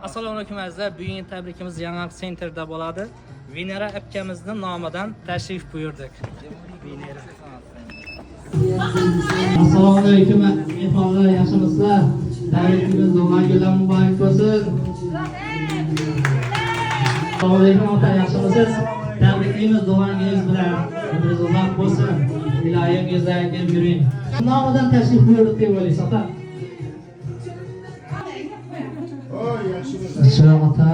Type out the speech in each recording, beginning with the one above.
Assalomu alaykum azizlar. Bugungi tabrikimiz Yangi Centerda bo'ladi. Vinera akamizning nomidan tashrif buyurdik. Assalomu alaykum mehmonlar, yaxshimisizlar? Tabrikimiz tug'ilgan kunlar muborak bo'lsin. Assalomu alaykum ota, yaxshimisiz? Tabriklaymiz tug'ilgan kuningiz bilan. Umringiz uzoq bo'lsin. Ilohim yuzlariga yuring. Nomidan tashrif buyurdik deb o'ylaysiz ota. Ota,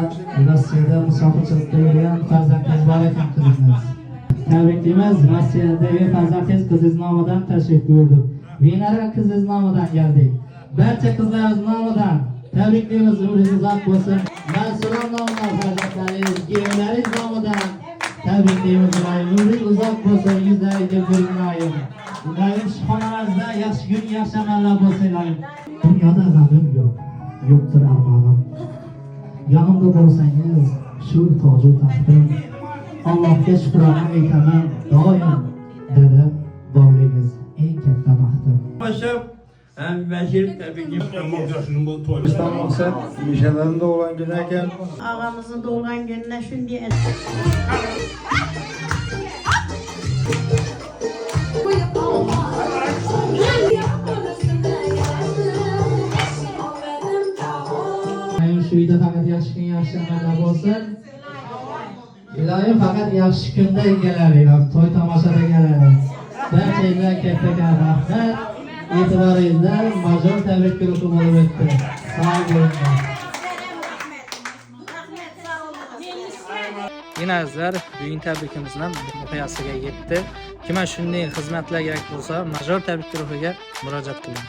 Rossiyada musofirchilikda yurgan farzandingiz bor ekan qizingiz. Tabriklaymiz, Rossiyadagi farzandingiz qizingiz nomidan tashrif buyurdik. Vinera qizingiz nomidan keldik. Barcha qizlarimiz nomidan tabriklaymiz, umringiz uzoq bo'lsin. Mansuron nomidan farzandlaringiz, kuyovlaringiz nomidan tabriklaymiz, umringiz uzoq bo'lsin, yuzlariga ko'rinmaydi. Ilohim shifoxonamizda yaxshi kun, yaxshi amallar bo'lsin ilohim. Dunyoda g'amim yo'q, yo'qdir armonim. Yanımda bo'lsangiz, shu toju taxtim. Allohga shukrona aytaman doim, dedi borligingiz eng katta baxtim. Bashir tabriklaymiz. Rustam maqsad Mishadan tug'ilgan kun ekan. Ağamızın tug'ilgan kunida shunday Shu uyda faqat yaxshi kun, yaxshi amallar bo'lsin. Ilohim faqat yaxshi kunda egalaring, to'y tomoshada egalaring. Barchaga katta rahmat. E'tiboringizda major tabrik guruhi bo'lib o'tdi. Sog' bo'linglar. Yana azizlar, bugungi tabrikimizdan nihoyasiga yetdi. Kimga shunday xizmatlar kerak bo'lsa, major tabrik guruhiga murojaat qiling.